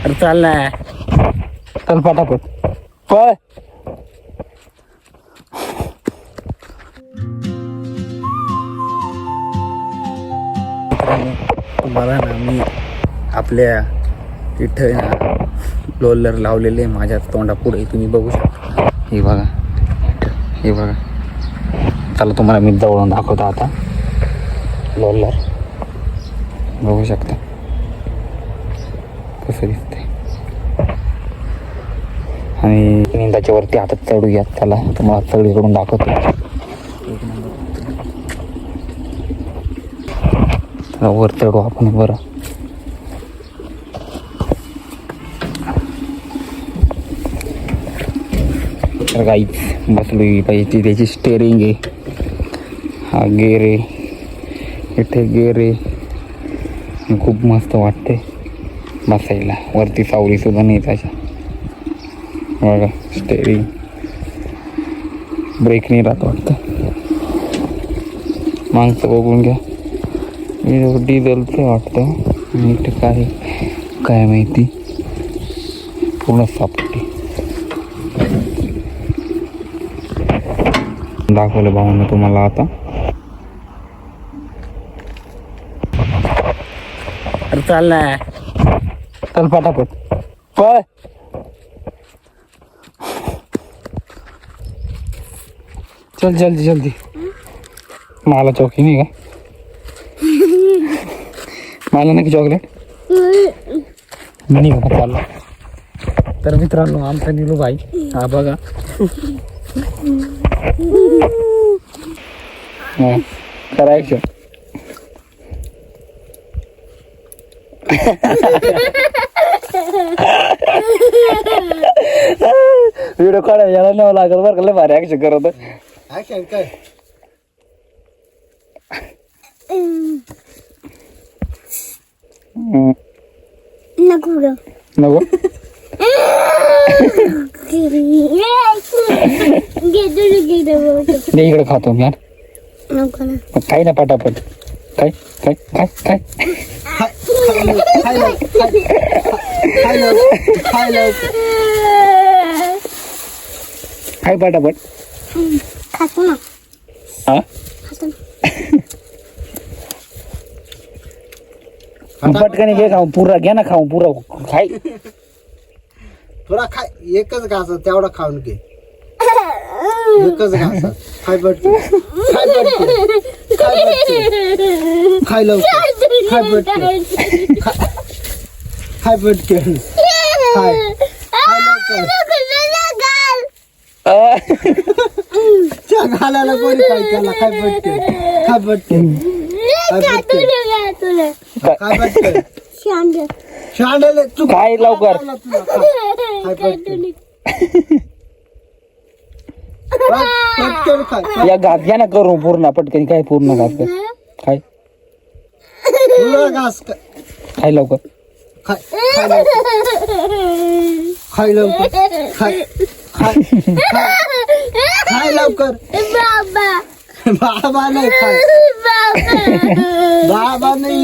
अरे चाल ना, चल पटापट पळ. तुम्हाला ना मी आपल्या इथं ना रोलर लावलेले माझ्या तोंडापुढे तुम्ही बघू शकता. हे बघा, हे बघा. चला तुम्हाला मी जवळून दाखवतो आता. रोलर बघू शकता कसं दिसतंय. आणि निंदाच्या वरती हातात चढूयात. त्याला तुम्हाला सगळीकडून दाखवतो. वर चढू आपण बरं. तर गाईच बसली पाहिजे. त्याची स्टेअरिंग आहे, हा गेअर आहे, इथे गेअर आहे. खूप मस्त वाटते बसायला. वरती सावली सुद्धा नाही त्याच्या. बघा स्टेअरिंग, ब्रेक नाही राहत वाटतं. मागचं बघून घ्या. डिझेलचं वाटतं. आणि इथे काय माहिती. पूर्ण सापटी दाखवलं भाऊंना तुम्हाला आता. अरे चाल ना, चल पटापट पळ. चल जल्दी जल्दी. मला चॉकी नाही का? मला नाही चॉकलेट. मी नाही का चाललो. तर मित्रांनो आमचा निलू भाई हा बघा. करायचं व्हिडिओ काढायला यायला न्यावं लागल बरं का. लय भारी ऍक्शन करत. ऍक्शन काय नको नको इकडे खातो मी यार. काय ना पटापट. काय काय काय काय काय पटापट. हा पटकन घे खाऊ. पुरा घ्या ना खाऊ. पुरा खाय. थोडा खाय. एकच घास तेवढा खाऊन घे. एकच घास खाय. पटकन खाय. पटकन खाय. लवकर खाय. पटकन खाय. पटकन खाय. खाय लवकर. घालायला कोणी काय केला. खाय पटकन. खाय पटकन. काय पटकन. शांडले तू काय लवकर. पटकन खाय. या घास घ्या ना करू पूर्ण पटकन. काय पूर्ण घास कर. काय पुरा घास खाय लवकर. खाय. खाय लवकर. खाय. खाय. खाय लवकर. बाबा नाही खाय. बाबा नाही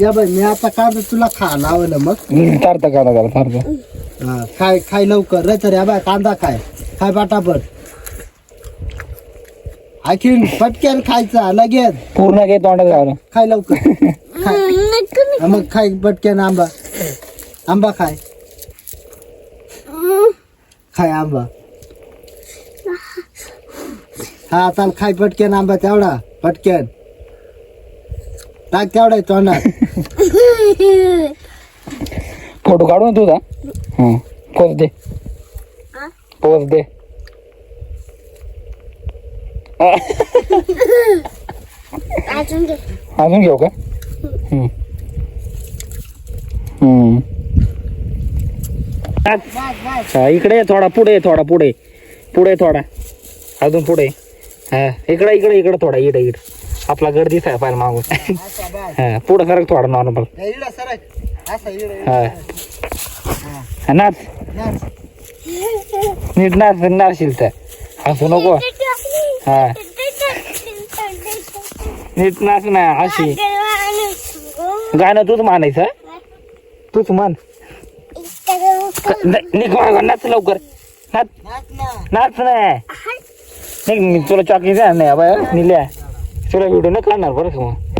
या बाई. मी आता कांदा तुला खा लावलं मग. चारता काढा झाला चारता. खाय. खाय लवकर. रे तर या बाय कांदा खाय. खाय पटापट. आणखीन पटकन खायचा लगेच. पूर्ण घे तोंडात घालून. खाय लवकर. खाय. मग खाय पटकन. आंबा. आंबा खाय. खाय आंबा. हा चाल खाय पटकन आंबा. तेवढा पटकन टाक. तेवढा तोंडात. फोटो काढून तुझा. पोच दे. पोच दे. अजून घेऊ का. इकडे थोडा पुढे. थोडा पुढे. पुढे थोडा. अजून पुढे. हा इकडे इकडे इकडे थोडा. इकडे इकडे आपला गड दिसाय पाहिजे मागून. हा पुढे सरक थोडा नॉर्मल. हा नाच. नीट नाच. नाचशील तर हसू नको. हा नीट नाच ना. अशी गाणं तूच म्हणायचं. तूच मान निघ मागं, नाच लवकर नाच नाच नाही निघ, मी तुला चॉकी द्या नाही बाय निल्या तुला व्हिडिओ न काढणार बरं का मग